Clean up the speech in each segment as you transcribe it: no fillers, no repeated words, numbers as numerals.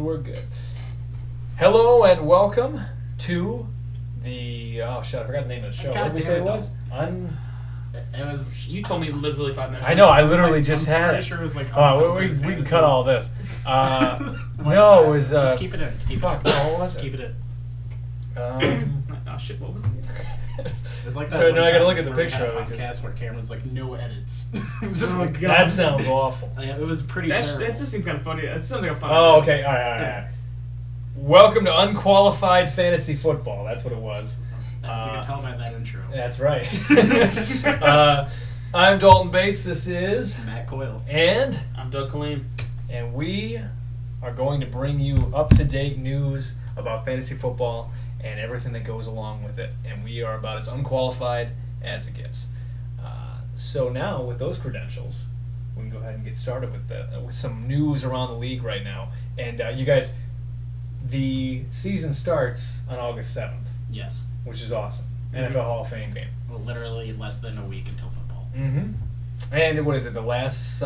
we're good. Hello and welcome to the... Oh, shit, I forgot the name of the show. What did we say it was? It was. You told me literally 5 minutes. I know, I literally just had it. I'm pretty sure it was like... we can cut all this. No, it was... just keep it in. Fuck, what was it? Keep it in. Oh shit, what was it? It's like So now I gotta look at the picture of it. Podcast where Cameron's like, no edits. Just like, that sounds awful. Yeah, it was pretty terrible. That just seems kind of funny. It sounds like a fun. Oh, okay. All right. Welcome to Unqualified Fantasy Football. That's what it was. As you can tell by that intro. That's right. I'm Dalton Bates. This is Matt Coyle. And I'm Doug Killeen. And we are going to bring you up-to-date news about fantasy football and everything that goes along with it. And we are about as unqualified as it gets. So now, with those credentials, we can go ahead and get started with some news around the league right now. And you guys, the season starts on August 7th. Yes. Which is awesome. NFL Hall of Fame game. Well, literally less than a week until football. Mm-hmm. And what is it? The last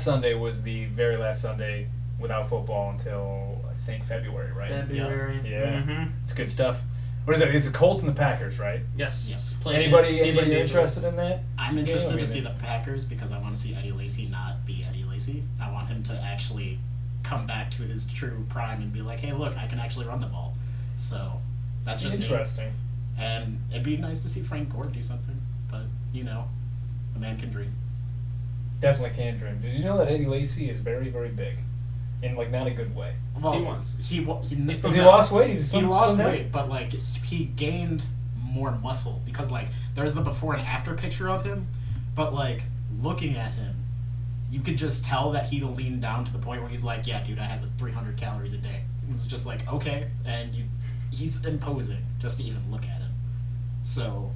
Sunday was the very last Sunday without football until, I think, February, right? February. Yeah. Mm-hmm. It's good stuff. What is it? It's the Colts and the Packers, right? Yes. Anybody interested in that? I'm interested to see the Packers because I want to see Eddie Lacy not be Eddie Lacy. I want him to actually come back to his true prime and be like, hey, look, I can actually run the ball. So that's just interesting. Me. And it'd be nice to see Frank Gore do something. But, a man can dream. Definitely can dream. Did you know that Eddie Lacy is very, very big? In, not a good way. Well, he lost weight. He lost weight, but, he gained more muscle. Because, there's the before and after picture of him. But, looking at him, you could just tell that he leaned down to the point where he's like, yeah, dude, I had 300 calories a day. It was just like, okay. And he's imposing just to even look at him. So,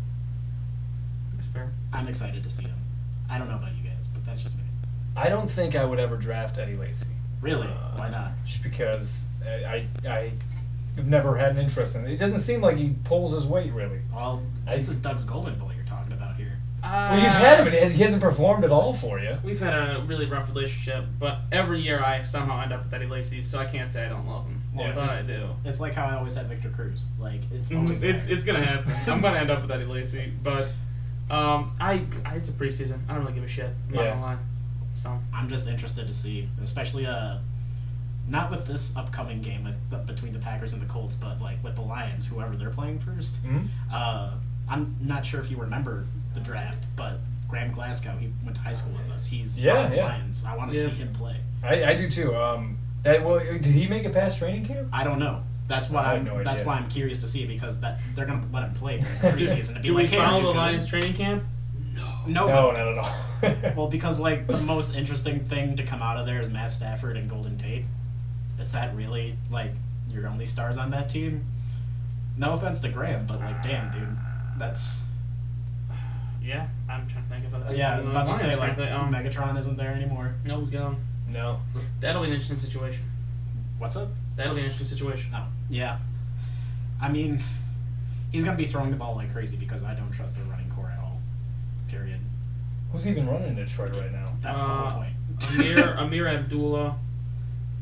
that's fair. I'm excited to see him. I don't know about you guys, but that's just me. I don't think I would ever draft Eddie Lacy. Really? Why not? Just because I've never had an interest in it. It doesn't seem like he pulls his weight, really. Well, this is Doug's golden boy you're talking about here. Well, you've had him, and he hasn't performed at all for you. We've had a really rough relationship, but every year I somehow end up with Eddie Lacy, so I can't say I don't love him. Well, I thought I do. It's like how I always had Victor Cruz. It's always it's gonna happen. I'm gonna end up with Eddie Lacy, but it's a preseason. I don't really give a shit. I'm not gonna lie. So I'm just interested to see, especially not with this upcoming game between the Packers and the Colts, but with the Lions, whoever they're playing first. Mm-hmm. I'm not sure if you remember the draft, but Graham Glasgow, he went to high school with us. He's on the Lions. I want to see him play. I do too. Did he make it past training camp? I don't know. That's why I'm curious to see because they're gonna let him play during the preseason. And be do we follow the Lions training camp? No, not at all. Well, because the most interesting thing to come out of there is Matt Stafford and Golden Tate. Is that really your only stars on that team? No offense to Graham, but damn, dude, that's. Yeah, I'm trying to think about that. Yeah, I was about to say Megatron isn't there anymore. No, he's gone. No. That'll be an interesting situation. What's up? That'll be an interesting situation. Oh, yeah. I mean, he's gonna be throwing the ball like crazy because I don't trust their running core at all. Period. Who's even running in Detroit right now? That's the whole point. Amir Abdullah,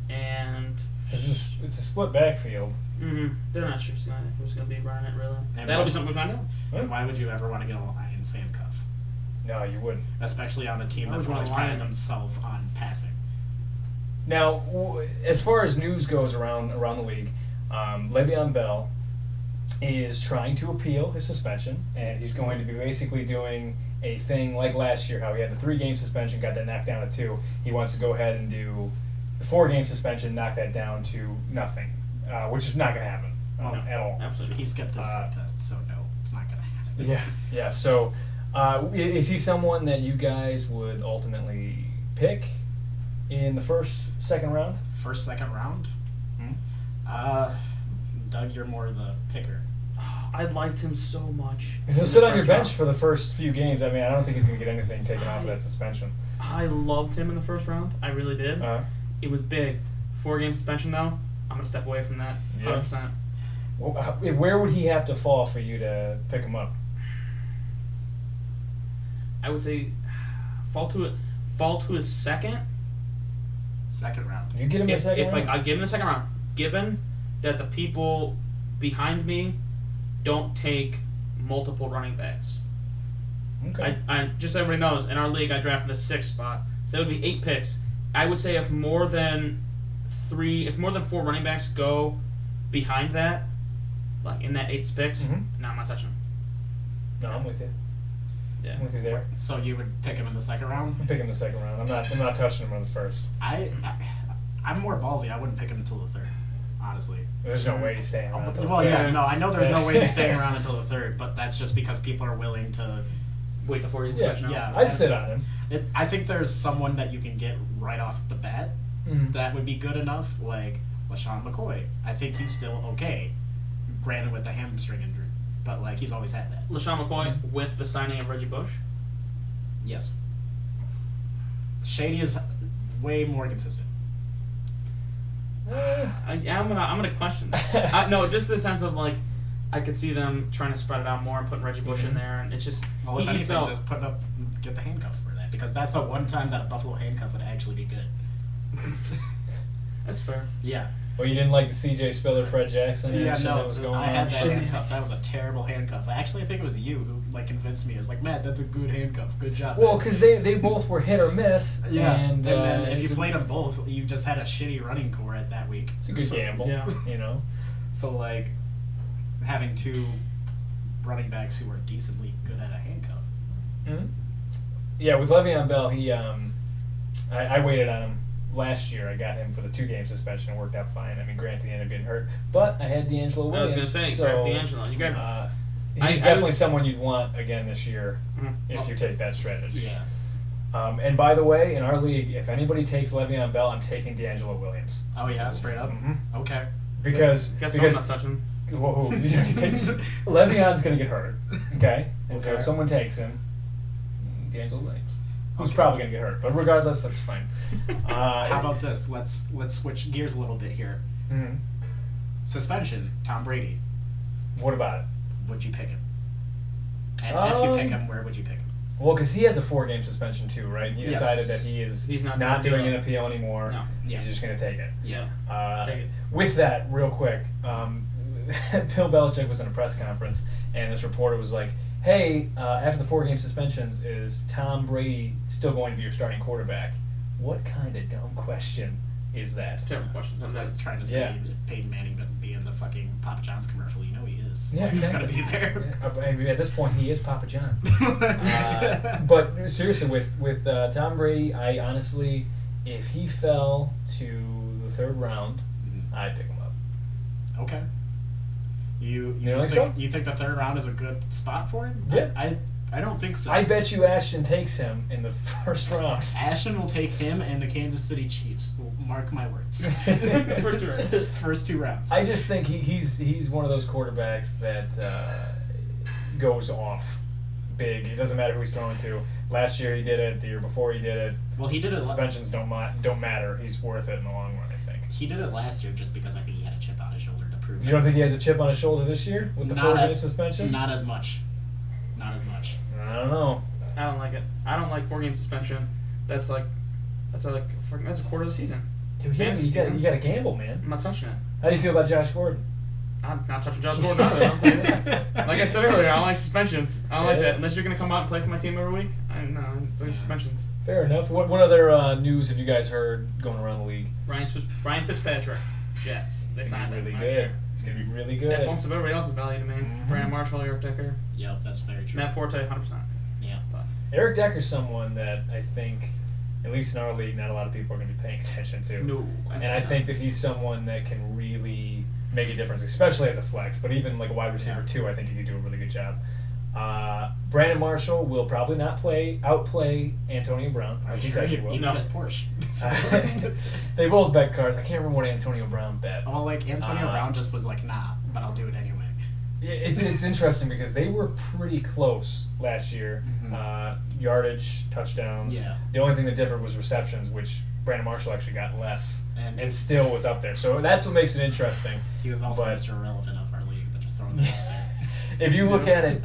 and it's a split backfield. Mm-hmm. They're not sure who's going to be running it, really. And that'll be something we find out. And why would you ever want to get a Lions handcuff? No, you wouldn't. Especially on a team that's always prided themselves on passing. Now, as far as news goes around the league, Le'Veon Bell is trying to appeal his suspension, and he's going to be basically doing a thing like last year, how he had the 3-game suspension, got that knocked down to 2. He wants to go ahead and do the 4-game suspension, knock that down to nothing, which is not going to happen at all. Absolutely. He skipped his drug test, so no, it's not going to happen. Yeah. So, is he someone that you guys would ultimately pick in the second round? Second round? Doug, you're more the picker. I liked him so much. He's going to sit on your bench for the first few games. I mean, I don't think he's going to get anything taken off of that suspension. I loved him in the first round. I really did. It was big. 4-game suspension, though. I'm going to step away from that. 100%. Well, where would he have to fall for you to pick him up? I would say fall to his second Second round. You get him in the second round? I give him the second round, given that the people behind me don't take multiple running backs. Okay. I just so everybody knows, in our league, I drafted the 6th spot, so that would be 8 picks. I would say if more than 4 running backs go behind that, like in that 8 picks, no, I'm not touching them. No, I'm with you. Yeah. I'm with you there. So you would pick him in the second round? I'm picking the second round. I'm not touching him on the first. I'm more ballsy. I wouldn't pick him until the third, honestly. There's no way he's staying around. Well, no, I know there's no way he's staying around until the third, but that's just because people are willing to wait the 4 years. Yeah, I'd sit on him. I think there's someone that you can get right off the bat that would be good enough, like LaShawn McCoy. I think he's still okay, granted with the hamstring injury, but like he's always had that. LaShawn McCoy with the signing of Reggie Bush. Yes. Shady is way more consistent. I'm gonna question that. No, just the sense of like, I could see them trying to spread it out more and putting Reggie Bush in there, and it's just Well, if anything, just get the handcuff for that, because that's the one time that a Buffalo handcuff would actually be good. That's fair. Yeah. Well, you didn't like the C.J. Spiller, Fred Jackson action that was going on? I had that handcuff. That was a terrible handcuff. Actually, I think it was you who like convinced me. It was like, Matt, that's a good handcuff. Good job. Well, because they both were hit or miss. Yeah. And then if you played them both, you just had a shitty running core at that week. It's a good gamble. Yeah. You know. So like having 2 running backs who are decently good at a handcuff. Mm-hmm. Yeah, with Le'Veon Bell, he I waited on him last year. I got him for the 2-game suspension. It worked out fine. I mean, granted, he ended up getting hurt, but I had D'Angelo Williams. I was gonna say, so, grab D'Angelo. You grab. He's definitely someone you'd want again this year if you take that strategy. Yeah. And by the way, in our league, if anybody takes Le'Veon Bell, I'm taking D'Angelo Williams. Oh yeah, straight up. Mm-hmm. Okay. Because I'm not touching. Whoa, Le'Veon's gonna get hurt. Okay. And so if someone takes him, D'Angelo Williams. Who's probably going to get hurt, but regardless, that's fine. How about this? Let's switch gears a little bit here. Mm-hmm. Suspension, Tom Brady. What about it? Would you pick him? And if you pick him, where would you pick him? Well, because he has a 4-game suspension too, right? He decided that he's not doing an appeal anymore. No. He's just going to take it. Yeah. Take it. With that, real quick, Bill Belichick was in a press conference, and this reporter was like, hey, after the 4-game suspensions, is Tom Brady still going to be your starting quarterback? What kind of dumb question is that? It's a terrible question. That's like trying to say Peyton Manning doesn't be in the fucking Papa John's commercial. You know he is. Yeah, He's exactly. going to be there. Yeah. I mean, at this point, he is Papa John. But seriously, with Tom Brady, I honestly, if he fell to the 3rd round, I'd pick him up. Okay. You think the 3rd round is a good spot for him? Yeah. I don't think so. I bet you Ashton takes him in the 1st round. Ashton will take him and the Kansas City Chiefs. Mark my words. First 2 rounds. First 2 rounds. I just think he's one of those quarterbacks that goes off big. It doesn't matter who he's throwing to. Last year he did it. The year before he did it. Well, he did it. Suspensions don't matter. He's worth it in the long run, I think. He did it last year just because I think he had a chip on his shoulder to prove it. You don't think he has a chip on his shoulder this year with the 4-game suspension? Not as much. I don't know. I don't like it. I don't like 4-game suspension. That's a quarter of the season. You got to gamble, man. I'm not touching it. How do you feel about Josh Gordon? I'm not touching Josh Gordon either. I'll tell you that. Like I said earlier, I don't like suspensions. I don't like that. Unless you're going to come out and play for my team every week, I don't like suspensions. Fair enough. What other news have you guys heard going around the league? Ryan Fitzpatrick, Jets. They signed him. Really good. It's going to be really good. That bumps up everybody else's value to me. Brandon Marshall, Eric Decker. Yep, that's very true. Matt Forte, 100%. Yeah. Eric Decker's someone that I think, at least in our league, not a lot of people are going to be paying attention to. No. And I think that he's someone that can really make a difference, especially as a flex. But even like a wide receiver too, I think he could do a really good job. Brandon Marshall will probably not outplay Antonio Brown. He will. He got his Porsche. They both bet cards. I can't remember what Antonio Brown bet. Well, like Antonio Brown just was like, nah, but I'll do it anyway. It's interesting because they were pretty close last year. Yardage, touchdowns. Yeah. The only thing that differed was receptions, which Brandon Marshall actually got less and still was up there. So that's what makes it interesting. He was also Mr. Irrelevant of our league, but just throwing that out there. If you look at it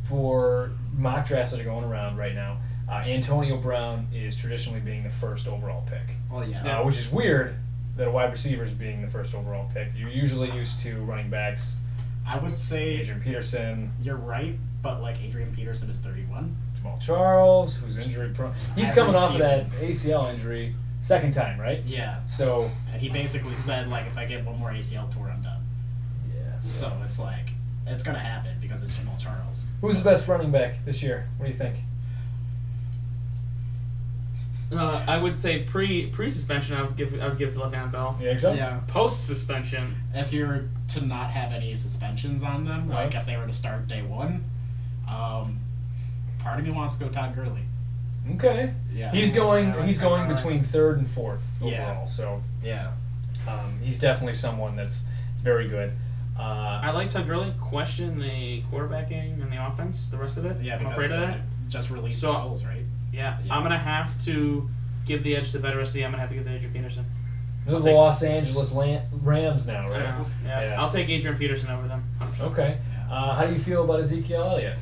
for mock drafts that are going around right now, Antonio Brown is traditionally being the first overall pick, Well, yeah. which is weird that a wide receiver is being the first overall pick. You're usually used to running backs. I would say Adrian Peterson, you're right, but like Adrian Peterson is 31. Jamal Charles, who's injury prone. He's Every coming off of season. that ACL injury, second time, right? Yeah. So, And he basically said, like, if I get one more ACL tour, I'm done. yeah. So it's like, it's going to happen because it's Jamal Charles. Who's the best running back this year? What do you think? I would say pre-suspension, I would give it to Le'Veon Bell. You think so? Yeah. Post-suspension, If you were to not have any suspensions on them, like Right. if they were to start day one, part of me wants to go Todd Gurley. Okay. Yeah. He's going. Yeah, He's like going Todd between third and fourth Yeah. overall. So Yeah. he's definitely someone that's very good. I like Todd Gurley. Question the quarterbacking and the offense, the rest of it. Yeah, I'm because afraid of that. Just released So- Foles, right? Yeah. Yeah. I'm going to have to give the edge to veteracy. I'm going to have to give it to Adrian Peterson. They're I'll the take- Los Angeles Rams now, right? Yeah. Yeah. I'll take Adrian Peterson over them. 100%. Okay. Yeah. How do you feel about Ezekiel Elliott?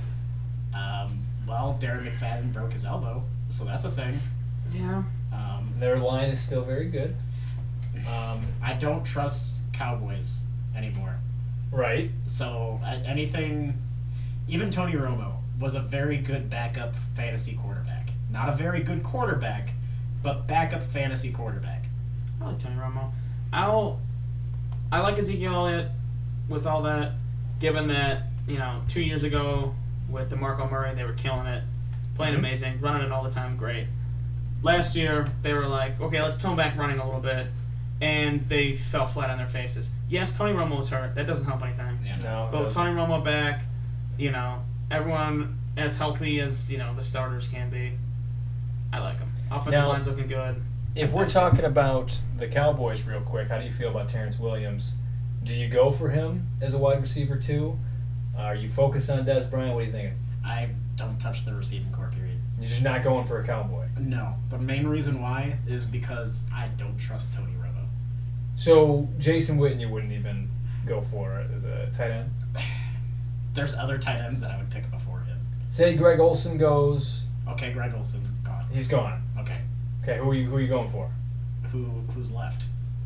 Well, Darren McFadden broke his elbow, so that's a thing. Yeah. Their line is still very good. I don't trust Cowboys anymore. Right. So anything, even Tony Romo was a very good backup fantasy quarterback. Not a very good quarterback, but backup fantasy quarterback. I like Tony Romo. I like Ezekiel Elliott with all that, given that, 2 years ago with DeMarco Murray, they were killing it, playing Mhm. amazing, running it all the time, great. Last year, they were like, okay, let's tone back running a little bit, and they fell flat on their faces. Yes, Tony Romo was hurt. That doesn't help anything. Yeah. No. it But with doesn't. Tony Romo back, everyone as healthy as, the starters can be, I like them. Offensive Now- line's looking good. If we're talking about the Cowboys real quick, how do you feel about Terrence Williams? Do you go for him as a wide receiver too? Are you focused on Des Bryant? What are you thinking? I don't touch the receiving core, period. You're just not going for a Cowboy. No. The main reason why is because I don't trust Tony Romo. So Jason Witten you wouldn't even go for as a tight end? There's other tight ends that I would pick before him. Say Greg Olsen goes, Okay, Greg Olson's gone. he's gone. Okay. Okay, who are you going for? Who's left?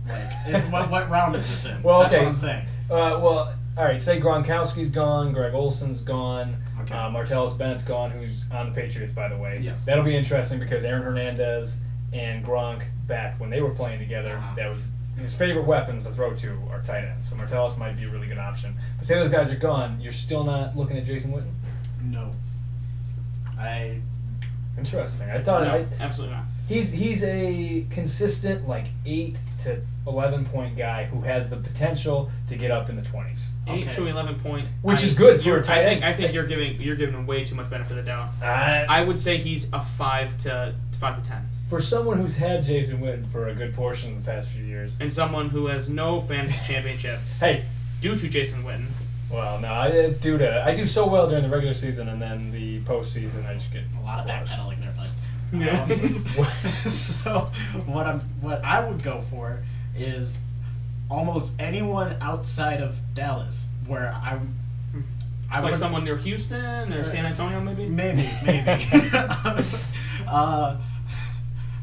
Like, what round is this in? Well, That's okay. what I'm saying. All right, say Gronkowski's gone, Greg Olsen's gone, Okay. Martellus Bennett's gone, who's on the Patriots, by the way. Yes. That'll be interesting because Aaron Hernandez and Gronk, back when they were playing together, Uh-huh. that was his favorite weapons to throw to are tight ends. So Martellus might be a really good option. But say those guys are gone, you're still not looking at Jason Witten? No. Interesting. I thought No, absolutely not. he's a consistent 8 to 11 point guy who has the potential to get up in the 20s. 8 Okay. to 11 point. Which is good for a tight I end. think you're giving him way too much benefit of the doubt. I would say he's a 5 to 10. For someone who's had Jason Witten for a good portion of the past few years. And someone who has no fantasy championships Hey, due to Jason Witten. well, no, it's due to I do so well during the regular season, and then the postseason I just get A lot of crushed. backpedaling there, bud. Yeah. So what I would go for is almost anyone outside of Dallas, where I It's like would- someone near Houston or San Antonio, maybe. maybe.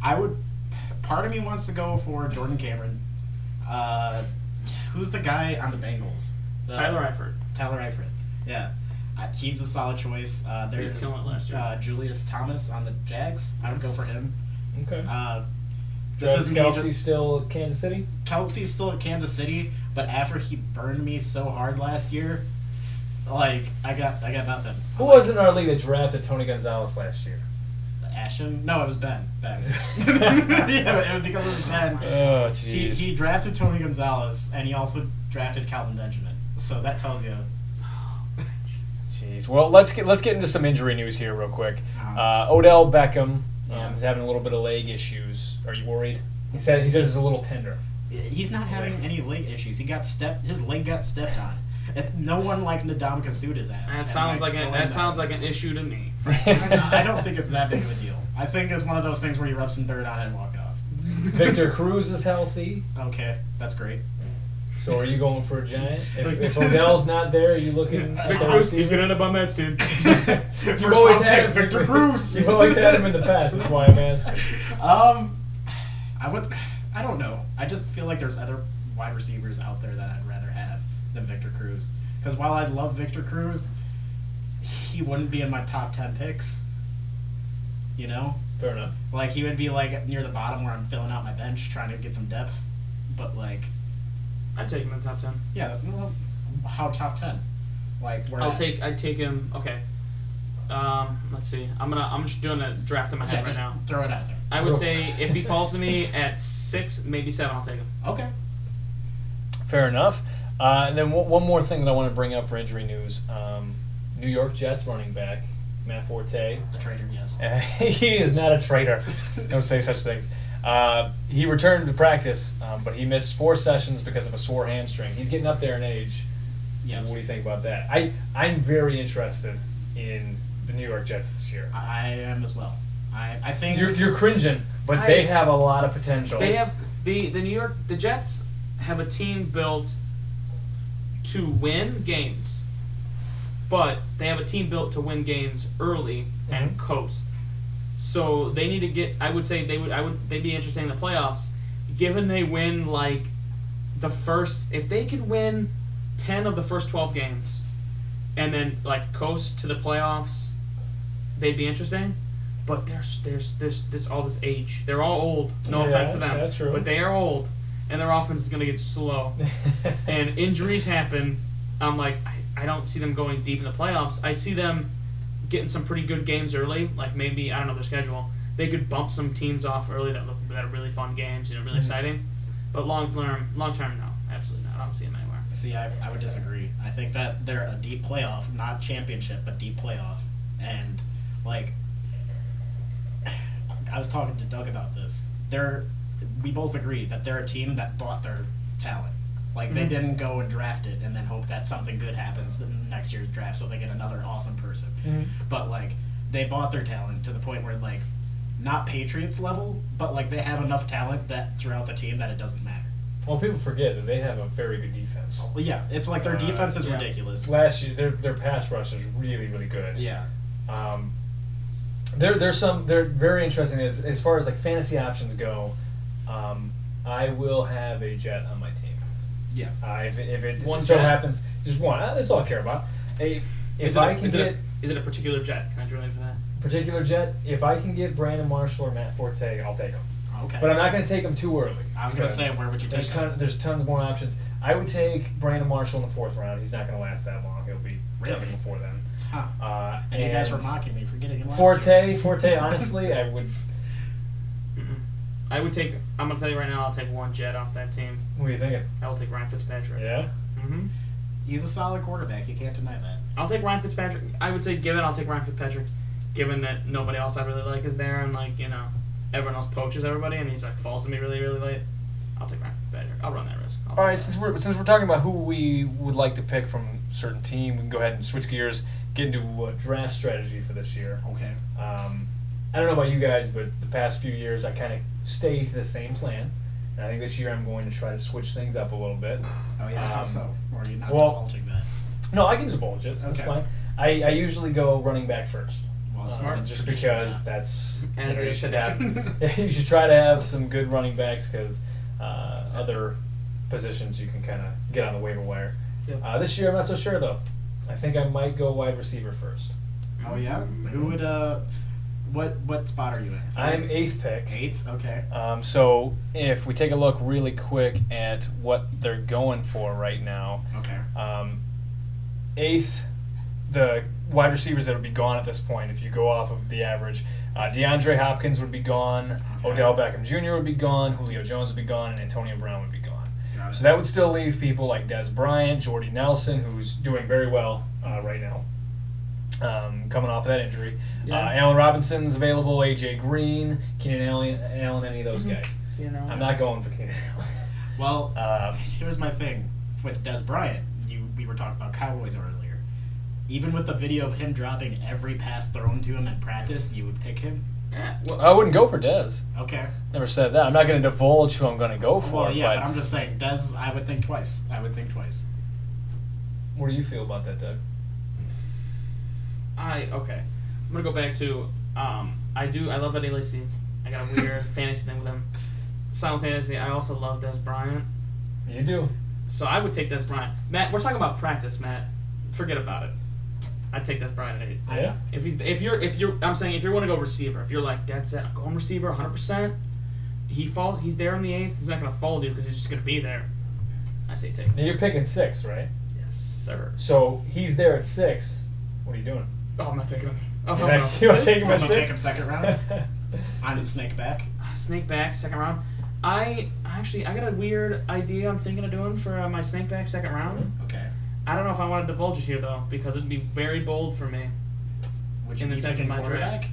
I would. Part of me wants to go for Jordan Cameron. Who's the guy on the Bengals? Tyler Eifert. Tyler Eifert. Yeah. He's a solid choice. There's killing it last year. Julius Thomas on the Jags. I would go for him. Okay. This Travis is me Kelce just- still at Kansas City? Kelsey's still at Kansas City, but after he burned me so hard last year, I got nothing. Who was in our league that drafted Tony Gonzalez last year? Ashton? No, it was Ben. Yeah, it was because it was Ben. Oh, He jeez. drafted Tony Gonzalez, and he also drafted Calvin Benjamin. So that tells you. Jeez. Well, let's get into some injury news here real quick. Uh-huh. Odell Beckham Yeah. is having a little bit of leg issues. Are you worried? He says it's a little tender. He's not having any leg issues. His leg got stepped on. No one like Nadam can suit his ass. That And sounds I like go in that sounds like an issue to me. I don't think it's that big of a deal. I think it's one of those things where you rub some dirt on it and walk it off. Victor Cruz is healthy. Okay, that's great. So are you going for a giant? If Odell's not there, are you looking at Victor the Cruz, he's receivers? going to end up on Mets, dude. You've always had him, Victor Cruz. You've always had him in the past. That's why I'm asking. I don't know. I just feel like there's other wide receivers out there that I'd rather have than Victor Cruz. Because while I love Victor Cruz, he wouldn't be in my top 10 picks. You know? Fair enough. Like, he would be, like, near the bottom where I'm filling out my bench trying to get some depth. But, like... I'd take him in the top 10. Yeah, well, how top 10? Like, where I'd take him. Okay. Let's see. I'm just doing a draft in my head right just now. throw it out there. I would say if he falls to me at 6, maybe 7, I'll take him. Okay. Fair enough. And then one more thing that I want to bring up for injury news. New York Jets running back, Matt Forte. The traitor, yes. He is not a traitor. Don't say such things. He returned to practice, but he missed 4 sessions because of a sore hamstring. He's getting up there in age. Yes. What do you think about that? I'm very interested in the New York Jets this year. I am as well. I think... You're cringing, but they have a lot of potential. They have the Jets have a team built to win games, but they have a team built to win games early and coast. So they need to get. I would say they'd be interested in the playoffs, given they win like the first. If they can win 10 of the first 12 games, and then like coast to the playoffs, they'd be interesting. But there's all this age. They're all old. No offense to them, that's true. but they are old, and their offense is gonna get slow, and injuries happen. I'm like, I don't see them going deep in the playoffs. I see them getting some pretty good games early. Like maybe, I don't know their schedule. They could bump some teams off early that are really fun games, really exciting. But long term, no, absolutely not. I don't see them anywhere. See, I would disagree. I think that they're a deep playoff, not championship, but deep playoff. And like, I was talking to Doug about this. We both agree that they're a team that bought their talent. Like, they didn't go and draft it and then hope that something good happens in next year's draft so they get another awesome person. But, like, they bought their talent to the point where, like, not Patriots level, but, like, they have enough talent that throughout the team that it doesn't matter. Well, people forget that they have a very good defense. Well, yeah, it's like their defense is ridiculous. Last year, their pass rush is really, really good. Yeah. They're very interesting as far as like fantasy options go. I will have a Jet on my team. Yeah. If it One so jet? happens, just one. That's all I care about. If I can get is it a particular Jet? Can I drill in for that? particular Jet, if I can get Brandon Marshall or Matt Forte, I'll take them. Okay. But I'm not going to take them too early. I was going to say, where would you take them? There's tons more options. I would take Brandon Marshall in the 4th round. He's not going to last that long. He'll be taken before then. Huh. And you guys were mocking me for getting him last year. Forte, honestly, I would... I would take. I'm gonna tell you right now. I'll take one Jet off that team. What are you thinking? I will take Ryan Fitzpatrick. Yeah? Mm-hmm. He's a solid quarterback. You can't deny that. I'll take Ryan Fitzpatrick. I would say, I'll take Ryan Fitzpatrick, given that nobody else I really like is there, and like everyone else poaches everybody, and he's like falls to me really, really late. I'll take Ryan Fitzpatrick. I'll run that risk. All right, since we're talking about who we would like to pick from a certain team, we can go ahead and switch gears, get into draft strategy for this year. Okay. I don't know about you guys, but the past few years I kind of stayed to the same plan. And I think this year I'm going to try to switch things up a little bit. Oh, yeah, how so? Or are you not well, divulging that? No, I can divulge it. That's Okay. fine. I usually go running back first. Well, smart. Just Tradition, because yeah. that's... As you it should should. have. You should try to have some good running backs because other positions you can kind of get on the waiver wire. Yep. This year I'm not so sure, though. I think I might go wide receiver first. Oh, yeah? Who would, what spot are you in? I'm 8th pick. 8th? Okay. So if we take a look really quick at what they're going for right now, Okay. 8th, the wide receivers that would be gone at this point, if you go off of the average, DeAndre Hopkins would be gone, Okay. Odell Beckham Jr. would be gone, Julio Jones would be gone, and Antonio Brown would be gone. Got it. So that would still leave people like Des Bryant, Jordy Nelson, who's doing very well right now, coming off of that injury. Yeah. Allen Robinson's available, A.J. Green, Keenan Allen, any of those guys. I'm not going for Keenan Allen. Well, here's my thing with Des Bryant. We were talking about Cowboys earlier. Even with the video of him dropping every pass thrown to him in practice, you would pick him. Well, I wouldn't go for Dez. Okay. Never said that. I'm not going to divulge who I'm going to go for. Well, yeah, but but I'm just saying, Dez, I would think twice. what do you feel about that, Doug? Okay. I'm gonna go back to I love Eddie Lacy. I got a weird fantasy thing with him. Simultaneously, I also love Des Bryant. You do. So I would take Des Bryant. Matt, we're talking about practice, Matt. Forget about it. I'd take Des Bryant at 8. Yeah. If you're I'm saying if you want to go receiver, if you're like dead set, I'm going receiver 100%. He's there in the 8th. He's not gonna fall, dude, because he's just gonna be there. I say take him. Now you're picking 6, right? Yes, sir. So he's there at 6. What are you doing? Oh, I'm not taking him. Oh, You're hell not- no. you don't take him I'm at gonna 6? take him second round. I need snake back. Snake back, second round. I got a weird idea I'm thinking of doing for my snake back second round. Okay. I don't know if I want to divulge it here though, because it'd be very bold for me. Would you In the be sense of picking my quarterback?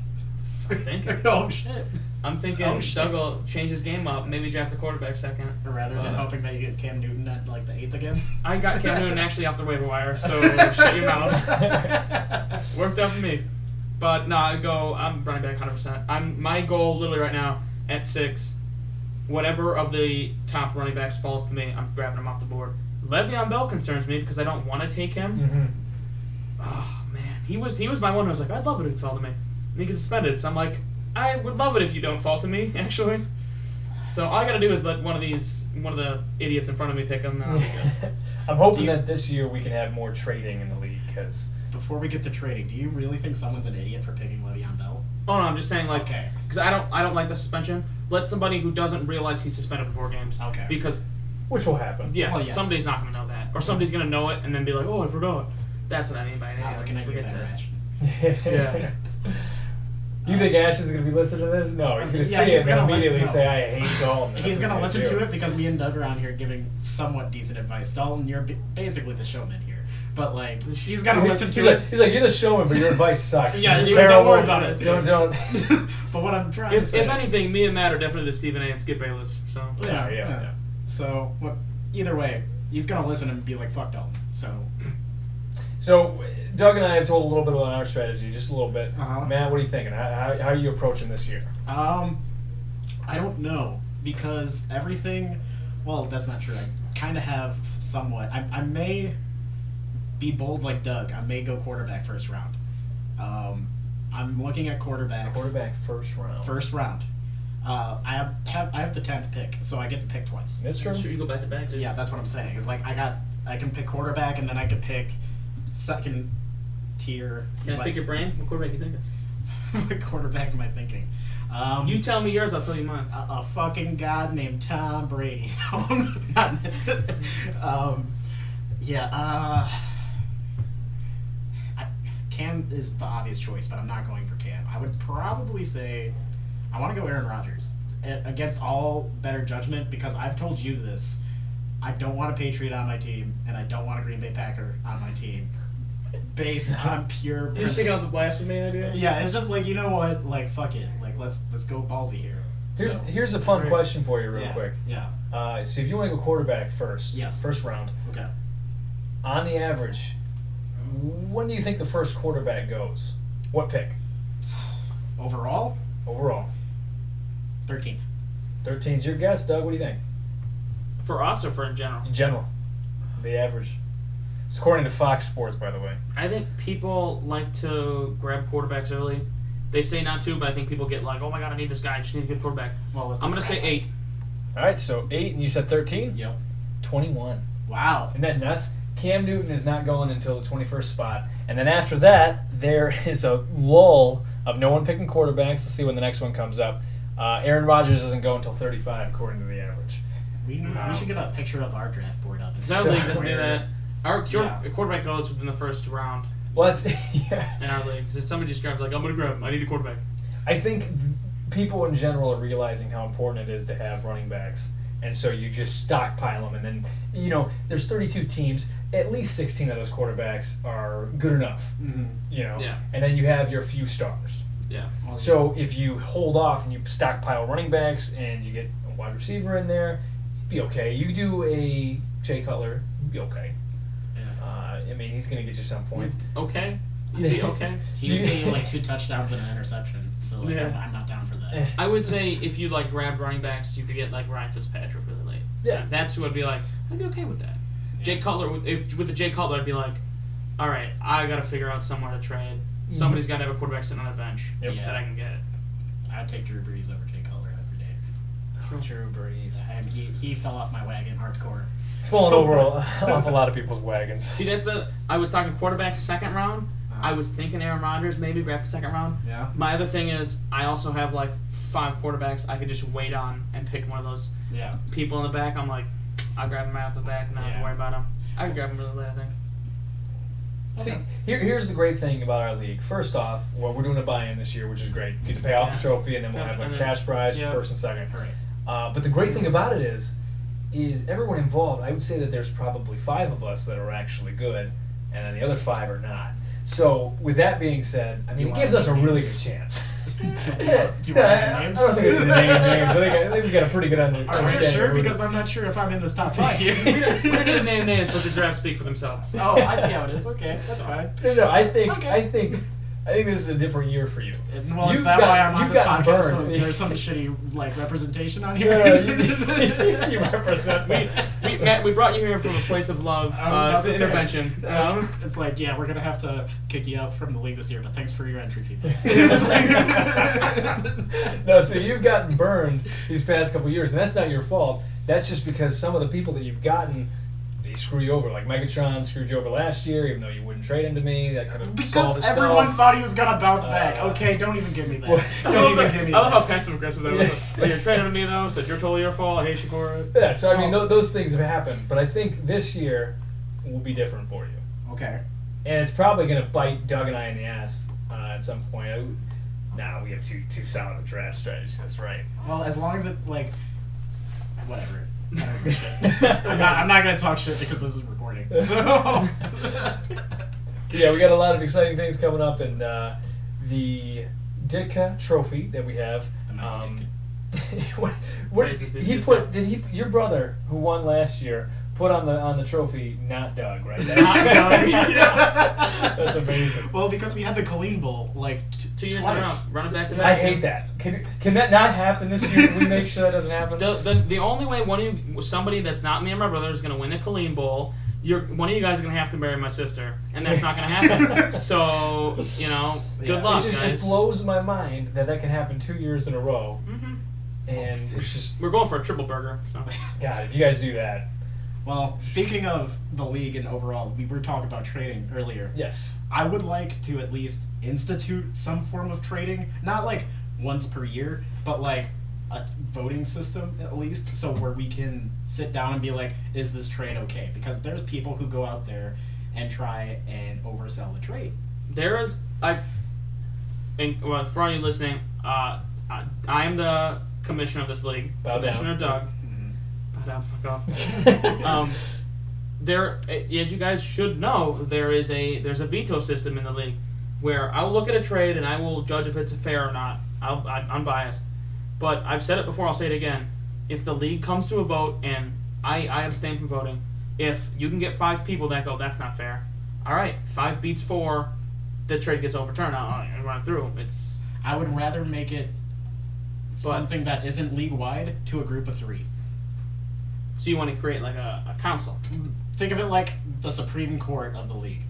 I'm thinking. Oh shit. I'm thinking Oh, shit. Doug will change his game up, maybe draft the quarterback second. Rather than hoping that you get Cam Newton at like the 8th again. I got Cam Newton actually off the waiver wire, so shut your mouth. Worked out for me. But no, I'm running back 100%. My goal literally right now at 6, whatever of the top running backs falls to me, I'm grabbing him off the board. Le'Veon Bell concerns me because I don't want to take him. Mm-hmm. Oh man, he was my one who was like, I'd love it if he fell to me. And he gets suspended, so I'm like, I would love it if you don't fall to me, actually. So all I gotta do is let one of the idiots in front of me pick him. And I'll be good. I'm hoping that this year we can have more trading in the league because Before we get to trading, do you really think someone's an idiot for picking Le'Veon Bell? Oh no, I'm just saying like, Okay. because I don't like the suspension. Let somebody who doesn't realize he's suspended for 4 games. Okay. Because which will happen. yes, Well, yes. somebody's not gonna know that, or somebody's gonna know it and then be like, oh, I forgot. That's what I mean by an Not idiot. looking Like, at you, forgets Ben it. Rash. Yeah. You think Ash is going to be listening to this? No, he's going to Yeah, see he's it and gonna immediately listen- say, I hate Dalton. He's going to listen to it because me and Doug are on here giving somewhat decent advice. Dalton, you're basically the showman here. But, like, he's going to listen to it. He's like, you're the showman, but your advice sucks. Yeah, You're you terrible. don't worry about it. Don't. But what I'm trying to If say... anything, me and Matt are definitely the Stephen A. and Skip Bayless. So Yeah. So, either way, he's going to listen and be like, fuck Dalton. So, Doug and I have told a little bit about our strategy, just a little bit. Uh-huh. Matt, what are you thinking? How are you approaching this year? I don't know, because everything... Well, that's not true. I kind of have somewhat... I may be bold like Doug. I may go quarterback first round. I'm looking at quarterbacks. Quarterback first round. First round. I have the 10th pick, so I get to pick twice. That's true. sure you go back to back, dude. Yeah, that's what I'm saying. It's like I can pick quarterback, and then I could pick second tier. Can I pick your brain? What quarterback you thinking? What quarterback am I thinking? You tell me yours, I'll tell you mine. A fucking god named Tom Brady. Cam is the obvious choice, but I'm not going for Cam. I would probably say I want to go Aaron Rodgers against all better judgment, because I've told you this. I don't want a Patriot on my team, and I don't want a Green Bay Packer on my team, based on pure. You just thinking of the blasphemy idea? Yeah, it's just like, you know what? Like, fuck it. Like, let's go ballsy here. Here's a fun question for you, real Yeah, quick. Yeah. So if you want to go quarterback first, Yes. first round, Okay. on the average, when do you think the first quarterback goes? What pick Overall, overall? 13th. 13's your guess, Doug. What do you think? For us or for in general? In general, the average. It's according to Fox Sports, by the way. I think people like to grab quarterbacks early. They say not to, but I think people get like, oh my god, I need this guy. I just need a good quarterback. Well, I'm going to say 8. All right, so 8, and you said 13? Yep. 21. Wow. Isn't that nuts? Cam Newton is not going until the 21st spot. And then after that, there is a lull of no one picking quarterbacks. Let's see when the next one comes up. Aaron Rodgers doesn't go until 35, according to the average. We should get a picture of our draft board up. Our league doesn't do that. Our Yeah. quarterback goes within the first round Well, that's, yeah. in our league. So somebody just grabs like, I'm going to grab him. I need a quarterback. I think people in general are realizing how important it is to have running backs. And so you just stockpile them. And then, there's 32 teams. At least 16 of those quarterbacks are good enough. Mm-hmm. Yeah. And then you have your few stars. Yeah. So if you hold off and you stockpile running backs and you get a wide receiver in there, you'd be okay. You do a Jay Cutler, you'd be okay. Yeah. I mean, he's going to get you some points. Okay. you'd be okay. He would get you like 2 touchdowns and an interception. So like, Yeah. I'm not down for that. I would say if you like grabbed running backs, you could get like Ryan Fitzpatrick really late. Yeah. That's who I'd be like. I'd be okay with that. Jay Cutler with the Jay Cutler, I'd be like, all right, I got to figure out somewhere to trade. Somebody's got to have a quarterback sitting on the bench Yep. that I can get. I'd take Drew Brees over Jay Cutler every day. Drew Brees. And he fell off my wagon hardcore. It's fallen over off a lot of people's wagons. See, I was talking quarterback second round. I was thinking Aaron Rodgers maybe grab the second round. Yeah. My other thing is I also have like 5 quarterbacks I could just wait on and pick one of those Yeah. people in the back. I'm like, I'll grab him right off the back and not have to worry about him. I could grab him really late, I think. See, here's the great thing about our league. First off, well, we're doing a buy-in this year, which is great. You get to pay off the trophy, and then we'll have a cash prize for first and second. Right. But the great thing about it is everyone involved. I would say that there's probably 5 of us that are actually good, and then the other 5 are not. So, with that being said, I mean, it gives us a really good chance. Do you want names? I don't think it's the names. I think we got a pretty good understanding. Are you sure? Because I'm not sure if I'm in this top 5 here. We don't need to name names, but the drafts speak for themselves. Oh, I see how it is. Okay, that's fine. No, I think this is a different year for you. Well, is You've that why I'm on you've this gotten podcast? So burned. there's some shitty like representation on here. Yeah, you represent me. Matt, we brought you here from a place of love. It's an intervention. It's like, yeah, we're gonna have to kick you out from the league this year, but thanks for your entry fee. No, so you've gotten burned these past couple years, and that's not your fault. That's just because some of the people that you've gotten, they screw you over. Like Megatron screwed you over last year, even though you wouldn't trade him to me. That could have Because solved itself. everyone thought he was gonna bounce back. Okay, don't even give me that. Don't even give me I love how that. passive aggressive that was. Well, you're trading to me though, so you're totally your fault. I hate you for it. Yeah, so I mean, those things have happened, but I think this year will be different for you. Okay. And it's probably going to bite Doug and I in the ass at some point. We have two solid draft strategies. That's right. Well, as long as it like, whatever. I don't give a shit. I'm not gonna talk shit because this is recording. So. Yeah, we got a lot of exciting things coming up, and the Ditka trophy that we have. Your brother who won last year put on the trophy, not Doug, right? That's amazing. Well, because we had the Colleen Bowl like 2 years in a row, running back to back. I hate that. Can that not happen this year? Can we make sure that doesn't happen? The only way somebody that's not me and my brother is going to win the Colleen Bowl, one of you guys are going to have to marry my sister, and that's not going to happen. So, good luck, guys. It blows my mind that can happen 2 years in a row. Mm-hmm. And it's just... We're going for a triple burger. So. God, if you guys do that... Well, speaking of the league and overall, we were talking about trading earlier. Yes. I would like to at least institute some form of trading, not like once per year, but like a voting system at least, so where we can sit down and be like, is this trade okay? Because there's people who go out there and try and oversell the trade. For all you listening, I am the commissioner of this league. Bow Commissioner down. Doug. Fuck off. As you guys should know, there's a veto system in the league where I'll look at a trade and I will judge if it's fair or not. I'm unbiased, but I've said it before. I'll say it again. If the league comes to a vote and I abstain from voting, if you can get 5 people that go, that's not fair. All right, 5 beats 4, the trade gets overturned. I'll run it through. I would rather make it something that isn't league wide to a group of 3. So you want to create like a council? Think of it like the Supreme Court of the league.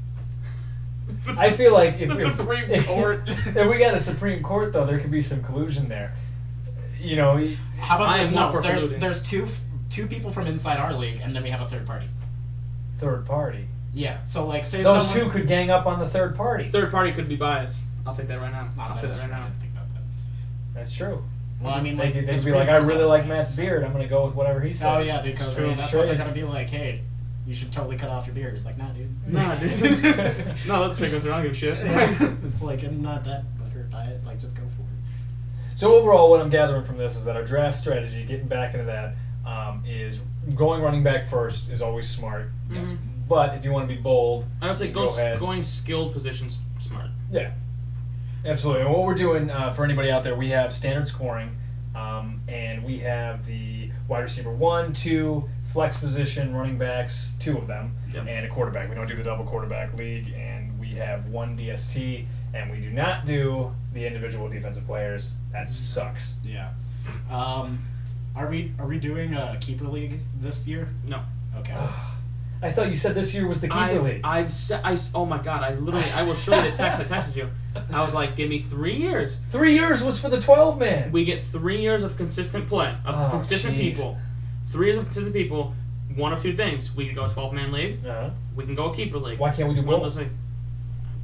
I feel like if Supreme Court. If we got a Supreme Court, though, there could be some collusion there. How about this? No, colluding. there's two people from inside our league, and then we have a third party. Third party. Yeah. So like, say those someone, 2 could gang up on the third party. Third party could be biased. I'll take that right now. I'll say that right I now. didn't think about that. That's true. Well, I mean, they'd the be Supreme like, I Court's really always like biased. Matt's beard. I'm going to go with whatever he says. Oh yeah, because Straight that's what they're trade. gonna be like. Hey, you should totally cut off your beard. It's like, nah, dude. Nah, dude. No, let the trade go through. I don't give a shit. It's like, I'm not that butthurt by it. Like, just go for it. So overall, what I'm gathering from this is that our draft strategy, getting back into that, is going running back first is always smart. Yes. But if you want to be bold, I would say go ahead. going skilled positions smart. Yeah, absolutely. And what we're doing for anybody out there, we have standard scoring, and we have the wide receiver 1, 2, flex position, running backs, 2 of them, Yep. and a quarterback. We don't do the double quarterback league, and we we have one DST, and we do not do the individual defensive players. That sucks. Yeah. Are we doing a keeper league this year? No. Okay. I thought you said this year was the keeper league. Oh my god, I will show you the text I texted you. I was like, give me 3 years. 3 years was for the 12-man. We get 3 years of consistent play, of consistent people. 3 years of consistent people, one of two things. We can go a 12-man league. Uh-huh. We can go a keeper league. Why can't we do One of both? those things.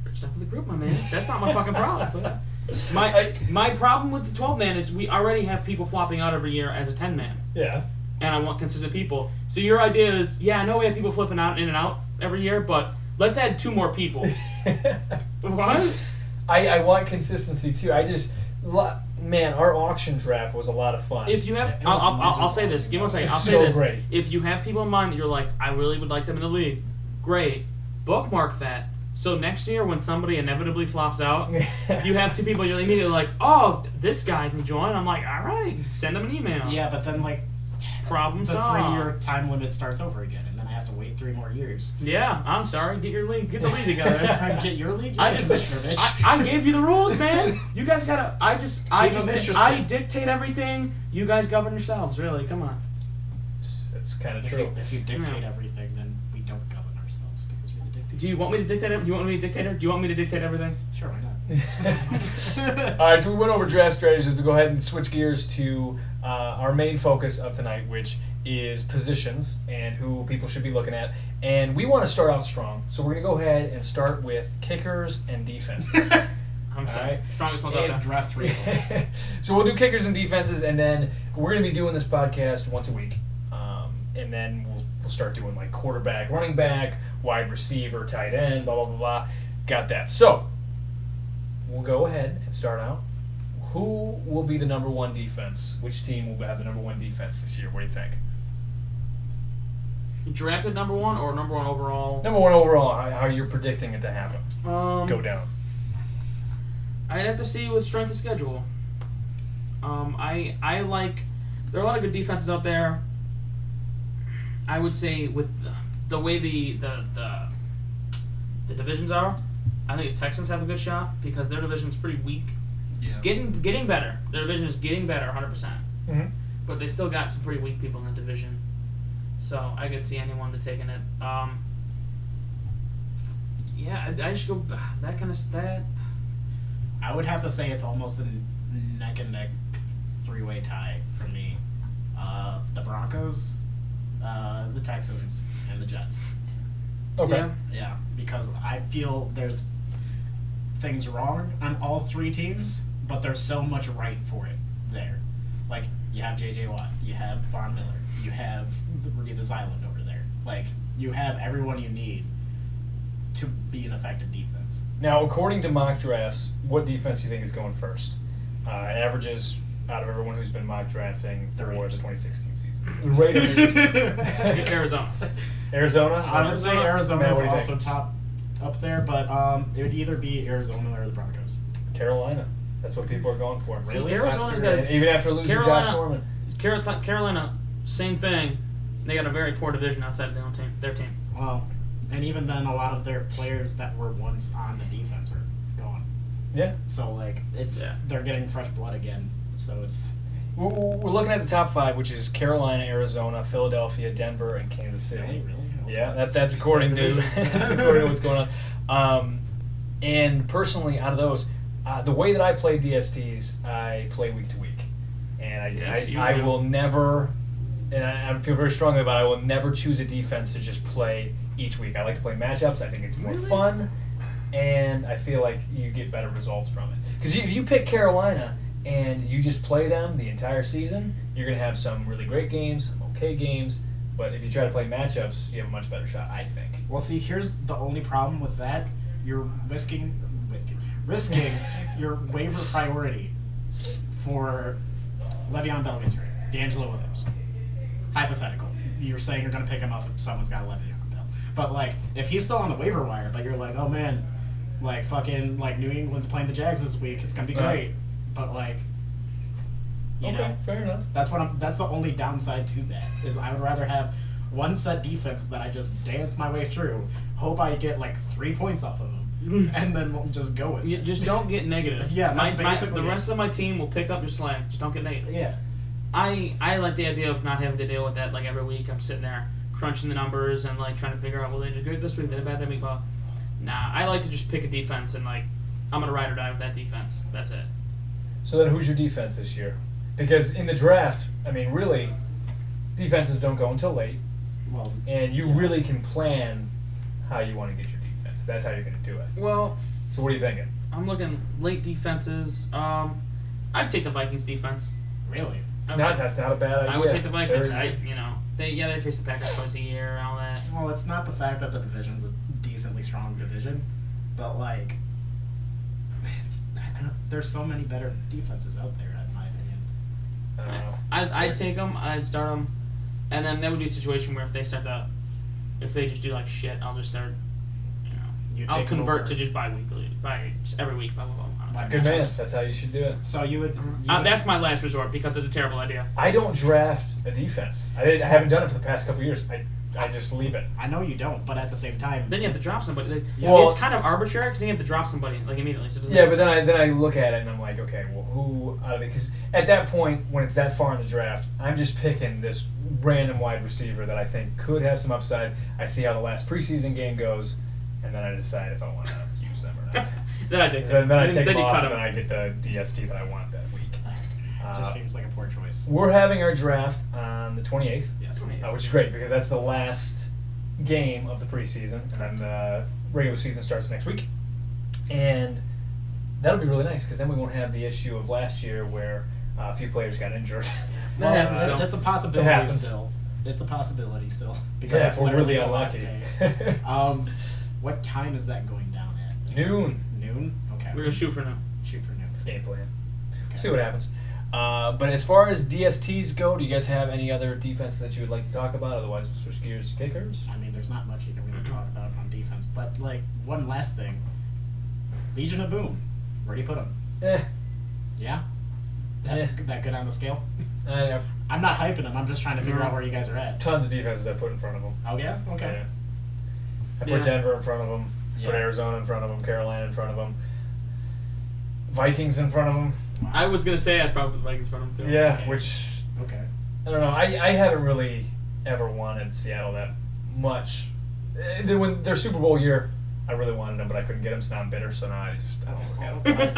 Pitched up with the group, my man. That's not my fucking problem. My problem with the 12-man is we already have people flopping out every year as a 10-man. Yeah. And I want consistent people. So your idea is, yeah, I know we have people flipping out in and out every year, but let's add 2 more people. What? I want consistency too. Man, our auction draft was a lot of fun. If you have, I'll say this. Give me 1 second. I'll say so this. Great. If you have people in mind that you're like, I really would like them in the league, great. Bookmark that. So next year, when somebody inevitably flops out, you have 2 people. You're immediately like, oh, this guy can join. I'm like, all right, send them an email. Yeah, but then like problem the solved. 3-year time limit starts over again, and then I have to wait 3 more years. Yeah, I'm sorry. Get your league. Get the league together. Get your league. You're I the just, commissioner, bitch. I gave you the rules, man. You guys gotta. I them interesting. dictate everything. You guys govern yourselves. Really, come on. That's kind of If true. you dictate everything, then we don't govern ourselves because you're the dictator. Do you want me to dictate it? Do you want me to dictate it? Do you want me to dictate everything? Sure, why not? All right, so we went over draft strategies. To go ahead and switch gears to our main focus of tonight, which is positions and who people should be looking at. And we want to start out strong, so we're going to go ahead and start with kickers and defenses. I'm sorry. Right. Strongest ones out there. Draft 3 of them. So we'll do kickers and defenses, and then we're going to be doing this podcast once a week. And then we'll start doing like quarterback, running back, wide receiver, tight end, blah, blah, blah, blah. Got that. So we'll go ahead and start out. Who will be the number 1 defense? Which team will have the number 1 defense this year? What do you think? Drafted number 1 or number 1 overall? Number 1 overall, how you're predicting it to happen? Go down. I'd have to see with strength of schedule. I like. There are a lot of good defenses out there. I would say with the way the divisions are, I think the Texans have a good shot because their division's pretty weak. Yeah. Getting better. Their division is getting better 100%. Mm-hmm. But they still got some pretty weak people in that division. So I could see anyone taking it. Yeah, I just go that kind of stat. I would have to say it's almost a neck and neck 3-way tie for me. The Broncos, the Texans, and the Jets. Okay. Yeah. Yeah, because I feel there's things wrong on all 3 teams, but there's so much right for it there. Like, you have J.J. Watt, you have Von Miller, you have Revis Island over there. Like, you have everyone you need to be an effective defense. Now, according to mock drafts, what defense do you think is going first? Averages out of everyone who's been mock drafting for the 2016 season. The Raiders. Arizona. Arizona? I would say Arizona Matt, is what do you also think? top up there, but it would either be Arizona or the Broncos. Carolina. That's what people are going for. See, Really? Arizona's got Even after losing Josh Norman. Carolina, same thing. They got a very poor division outside of their team. Well, and even then, a lot of their players that were once on the defense are gone. Yeah. So, like, they're getting fresh blood again. So it's... We're looking at the top 5, which is Carolina, Arizona, Philadelphia, Denver, and Kansas City. Really? Okay. Yeah, that's according to that's according to what's going on. And personally, out of those, the way that I play DSTs, I play week to week, and I will never, and I feel very strongly about it, I will never choose a defense to just play each week. I like to play matchups. I think it's more fun, and I feel like you get better results from it. Because if you pick Carolina and you just play them the entire season, you're going to have some really great games, some okay games, but if you try to play matchups, you have a much better shot, I think. Well, see, here's the only problem with that. You're risking your waiver priority for Le'Veon Bell gets hurt. D'Angelo Williams. Hypothetical. You're saying you're going to pick him up if someone's got Le'Veon Bell. But, like, if he's still on the waiver wire, but you're like, oh, man, like, fucking, like, New England's playing the Jags this week, it's going to be great. But, like, you know, fair enough. that's the only downside to that, is I would rather have one set defense that I just dance my way through, hope I get, like, 3 points off of them, and then we'll just go with it. Just don't get negative. Yeah, that's basically the it. rest of my team will pick up your slack. Just don't get negative. Yeah. I like the idea of not having to deal with that. Like every week, I'm sitting there crunching the numbers and like trying to figure out, well, they did good this week, they did bad that week. Well, nah, I like to just pick a defense and like I'm gonna ride or die with that defense. That's it. So then, who's your defense this year? Because in the draft, I mean, really, defenses don't go until late, Well, and you really can plan how you want to get your defense. That's how you're going to do it. Well, So what are you thinking? I'm looking late defenses. I'd take the Vikings defense. really? That's not a bad idea. I would take the Vikings. They're- They face the Packers twice a year and all that. Well, it's not the fact that the division's a decently strong division, but like, there's so many better defenses out there, in my opinion. I don't know. I'd take them. I'd start them, and then that would be a situation where if they just do like shit, I'll just start. You I'll take convert over. to just bi-weekly, every week. Blah blah blah. Like Good man. matchups. That's how you should do it. So you would. That's my last resort because it's a terrible idea. I don't draft a defense. I haven't done it for the past couple of years. I just leave it. I know you don't, but at the same time, Then you have to drop somebody. Yeah. Well- It's kind of arbitrary because then you have to drop somebody like immediately. So it doesn't Yeah, make but sense. then I look at it and I'm like, okay, well, who out of it? Because at that point, when it's that far in the draft, I'm just picking this random wide receiver that I think could have some upside. I see how the last preseason game goes, and then I decide if I want to use them or not. Then I take then I take them you off, cut and then them. I get the DST that I want that week. it just seems like a poor choice. We're having our draft on the 28th, Yes. which is great because that's the last game of the preseason, and then the regular season starts next week. And that'll be really nice because then we won't have the issue of last year where a few players got injured. That happens, though. That's a possibility It happens. still. It's a possibility still because Yeah, it's we're literally really the last unlucky. day. What time is that going down at? Noon. Noon. Okay. We're gonna shoot for now. shoot for noon. Game plan. Okay. See what happens. But as far as DSTs go, do you guys have any other defenses that you would like to talk about? Otherwise, we'll switch gears to kickers. I mean, there's not much either we can talk about on defense, but like one last thing, Legion of Boom. Where do you put them? Eh. Yeah. That good on the scale? I have I'm not hyping them. I'm just trying to figure out where you guys are at. tons of defenses I put in front of them. Oh yeah. Okay. Yeah. I put Yeah. Denver in front of them. Put Yeah. Arizona in front of them. Carolina in front of them. Vikings in front of them. I was gonna say I'd probably put the Vikings in front of them too. Yeah, Okay. which Okay. I don't know. I haven't really ever wanted Seattle that much. When their Super Bowl year, I really wanted them, but I couldn't get them, so now I'm bitter. So now I don't look at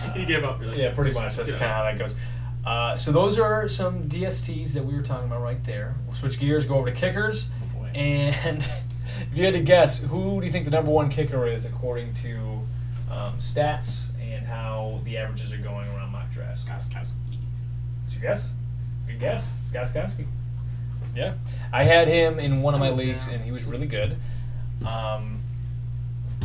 them. You gave up. Really. Yeah, pretty much. That's kind of how that goes. So those are some DSTs that we were talking about right there. We'll switch gears, go over to kickers, Oh boy. and if you had to guess, who do you think the number one kicker is according to stats and how the averages are going around mock drafts? Gostkowski. Did you guess? Good guess. It's Gostkowski. Yeah. I had him in one of my leagues, and he was really good.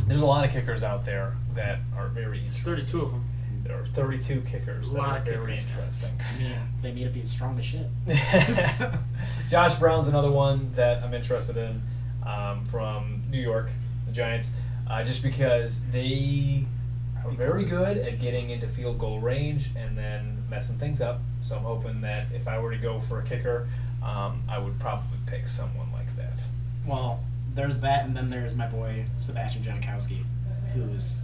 There's a lot of kickers out there that are very There's interesting. 32 of them. There are 32 kickers A that lot are of very kickers. interesting. I mean, they need to be strong as shit. Josh Brown's another one that I'm interested in from New York, the Giants, just because they are very good at getting into field goal range and then messing things up. So I'm hoping that if I were to go for a kicker, I would probably pick someone like that. Well, there's that, and then there's my boy Sebastian Janikowski, who's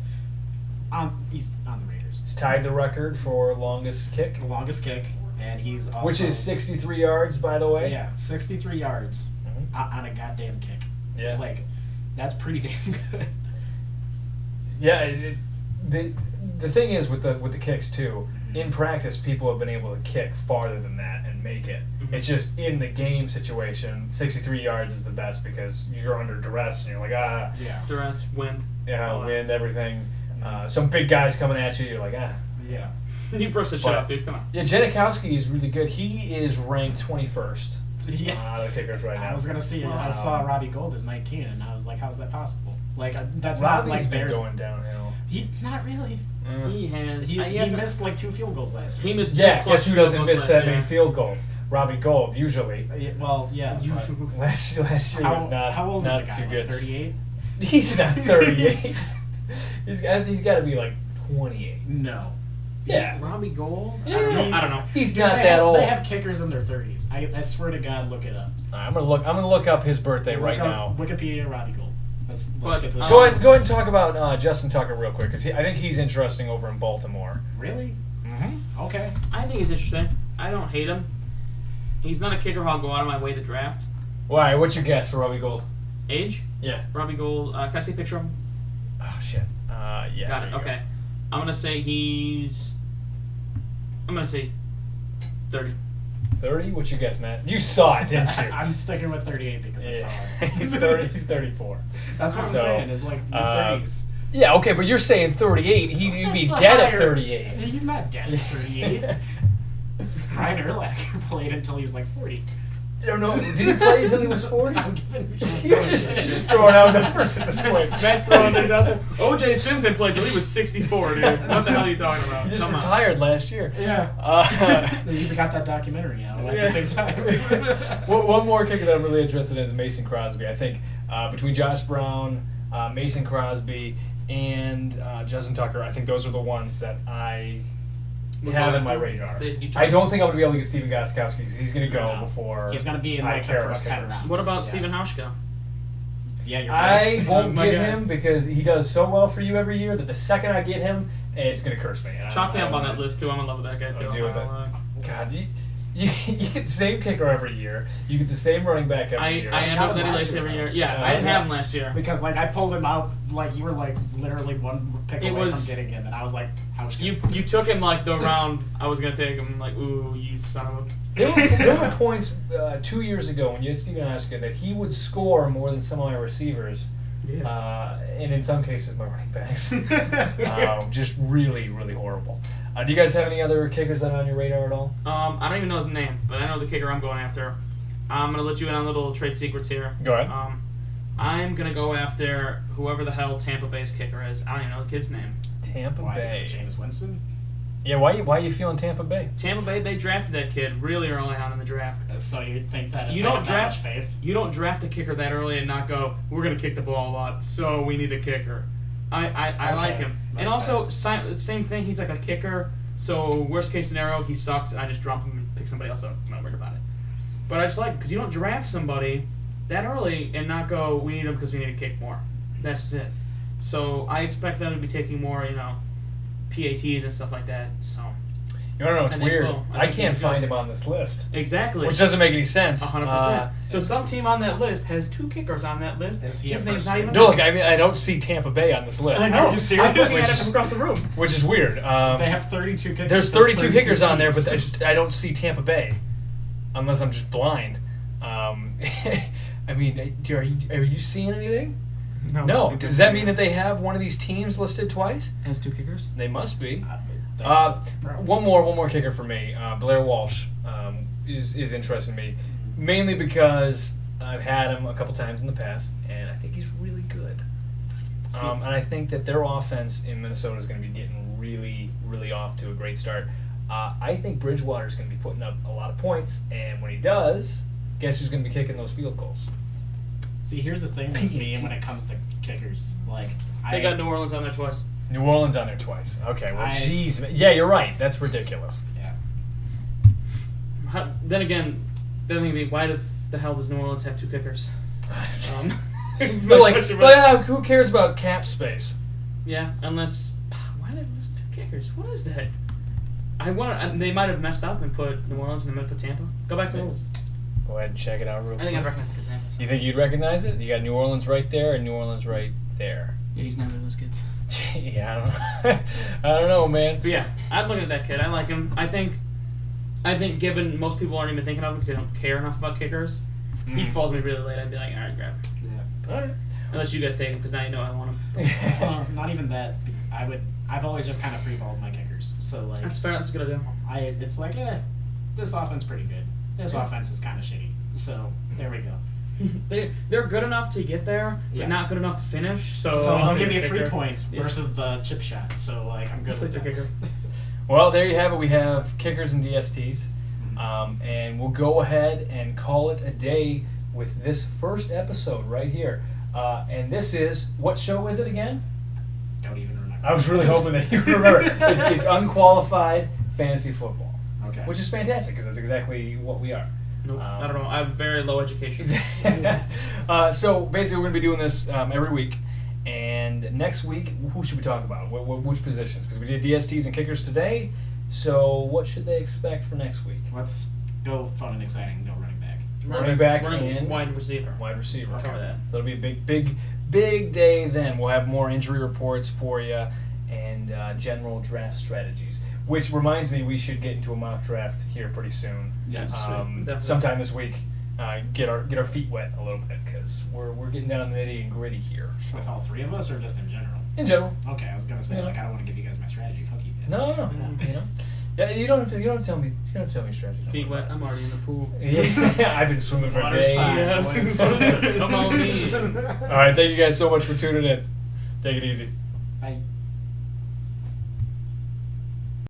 he's on the Raiders. He's tied the record for longest kick, The longest kick, and he's also, which is 63 yards, by the way. yeah, 63 yards Mhm. on a goddamn kick. Yeah. Like, that's pretty damn good. Yeah, the thing is with the kicks too. In practice, people have been able to kick farther than that and make it. Mhm. It's just in the game situation, 63 yards is the best because you're under duress and you're like Yeah. Duress, wind. wind, everything. Some big guys coming at you, you're like Yeah. You brush the shit But- off, dude. Come on. Yeah, Janikowski is really good. He is ranked 21st. Yeah. Out of the kickers right now. I was gonna see. I Wow. saw Robbie Gold is 19, and I was like, "How is that possible?" Like, that's Robbie's not like been Bears. going downhill. He not really. He has. He hasn't- missed like 2 field goals last He year. missed Yeah, 2 plus guess who field doesn't goals miss last that year. many field goals? Robbie Gold, usually. Well, yeah. but Last year was not, how old not is the guy? too Like good. 38? He's not 38. he's got to be like 28. No. Yeah. Robbie Gold? Yeah. I don't know. He's Dude, not they that have, old. They have kickers in their 30s. I swear to God, look it up. I'm gonna look up his birthday right Look up now. Wikipedia Robbie Gold. Let's But, get to the Go ahead and talk about Justin Tucker real quick, because I think he's interesting over in Baltimore. Really? Mm-hmm. Okay. I think he's interesting. I don't hate him. He's not a kicker who I'll go out of my way to draft. Why? What's your guess for Robbie Gould? Age? Yeah. Robbie Gould. Can I see a picture of him? Oh, shit. Yeah. Got it. Okay. I'm gonna say he's 30. 30? What's your guess, Matt? You saw it, didn't you? I'm sticking with 38 because I saw it. He's 30. He's 34. That's what I'm So, saying. It's like mid-30s. Yeah, okay, but you're saying 38. He'd That's be the dead at higher- 38. He's not dead at 38. Ryan Urlacher played until he was like 40. I don't know. Did he play until he was 40? I'm giving You're just throwing out numbers at this point. Matt's throwing things out there. O.J. Simpson played till he was 64, dude. What the hell are you talking about? He just Come on. retired last year. Yeah. You got that documentary out at the same time. One more kicker that I'm really interested in is Mason Crosby. I think between Josh Brown, Mason Crosby, and Justin Tucker, I think those are the ones that I have in my radar. I don't think I'm going to be able to get Steven Gostkowski because he's going to go before. He's going to be in I like the care first about 10 kickers. rounds. What about Yeah. Stephen Hauschka? Yeah, you're right. I won't my get God. him because he does so well for you every year that the second I get him, it's going to curse me. And Chalk I him on don't that list, too. I'm in love with that guy, too. deal with I'm it. not gonna lie. God, you get the same kicker every year. You get the same running back every year. I end got up him that he last likes year, every though. year. Yeah, I didn't have him last year. Because like I pulled him out, like you were like literally one pick It away was- from getting him, and I was like, "Hauschka." You took him like the round I was gonna take him. Like, ooh, you son of a. There were points 2 years ago when you had Steven Hauschka that he would score more than some of my receivers, and in some cases my running backs. Just really, really horrible. Do you guys have any other kickers that are on your radar at all? I don't even know his name, but I know the kicker I'm going after. I'm gonna let you in on little trade secrets here. Go ahead. I'm gonna go after whoever the hell Tampa Bay's kicker is. I don't even know the kid's name. Tampa Why, Bay. Jameis Winston. Yeah, why are you feeling Tampa Bay? Tampa Bay, they drafted that kid really early on in the draft. So you think that if You they don't have that draft- much faith? You don't draft a kicker that early and not go, we're gonna kick the ball a lot, so we need a kicker. I Okay, like him. And that's also, same thing, he's like a kicker, so worst case scenario, he sucks, and I just drop him and pick somebody else up. I'm not worried about it. But I just like him, because you don't draft somebody that early and not go, we need him because we need to kick more. That's just it. So I expect them to be taking more, PATs and stuff like that, so. You want to know what's I think weird? we'll- I I think can't we'll find go. him on this list, Exactly. which doesn't make any sense. 100%. So some team on that list has 2 kickers on that list. Is he His a name's first not string? even No, on look, I mean, I don't see Tampa Bay on this list. I know. Are you serious? I'm looking Which at it is- from across the room. Which is weird. They have 32 kickers. There's 32 kickers on there, teams. but I don't see Tampa Bay, unless I'm just blind. I mean, are you seeing anything? No. Does that mean that they have one of these teams listed twice? Has 2 kickers? They must be. Bro. One more kicker for me. Blair Walsh is interesting to me, mainly because I've had him a couple times in the past, and I think he's really good. And I think that their offense in Minnesota is going to be getting really, really off to a great start. I think Bridgewater is going to be putting up a lot of points, and when he does, guess who's going to be kicking those field goals? See, here's the thing with me when it comes to kickers. Like, They got New Orleans on there twice. New Orleans on there twice. Okay, well, I- jeez. Yeah, you're right. That's ridiculous. Yeah. Then again, why the hell does New Orleans have 2 kickers? But who cares about cap space? Yeah, unless why did they list 2 kickers? What is that? They might have messed up and put New Orleans and they might put Tampa. Go back to the list. Go ahead and check it out real I quick. think I recognize the kid's name. You think you'd recognize it? You got New Orleans right there and New Orleans right there. Yeah, he's not one of those kids. Yeah, I don't know. I don't know, man. But yeah, I'm looking at that kid. I like him. I think given most people aren't even thinking of him because they don't care enough about kickers, he'd fall to me really late. I'd be like, all right, grab him. Yeah. All right. Unless you guys take him because now you know I want him. Not even that. I've always just kind of freeballed my kickers. So like, That's fair. That's a good idea. it's like, this offense pretty good. This offense is kind of shitty. So there we go. They're good enough to get there, but Yeah. not good enough to finish. So So give me a 3 points versus the chip shot. So like, I'm good with Take that. the kicker. Well, there you have it. We have kickers and DSTs. And we'll go ahead and call it a day with this first episode right here. And this is, what show is it again? Don't even remember. I was really hoping that you remember. It's Unqualified Fantasy Football, Okay. which is fantastic because that's exactly what we are. Nope, I don't know. I have very low education. So basically, we're going to be doing this every week. And next week, who should we talk about? Which positions? Because we did DSTs and kickers today. So what should they expect for next week? Let's go fun and exciting. No running back. Running back running and wide receiver. Wide receiver. Cover that. So it'll be a big day then. We'll have more injury reports for you and general draft strategies. Which reminds me, we should get into a mock draft here pretty soon. Yes, definitely. Sometime this week. Get our feet wet a little bit because we're getting down the nitty and gritty here. With all three of us, or just in general? In general. Okay, I was gonna say Yeah. I don't want to give you guys my strategy. Fuck you guys. No. You know. Yeah, you don't have to tell me. You don't have to tell me strategy. Feet wet. I'm already in the pool. Yeah, I've been swimming for Water's days. fine. Yes. Come on, me. All right, thank you guys so much for tuning in. Take it easy. Bye.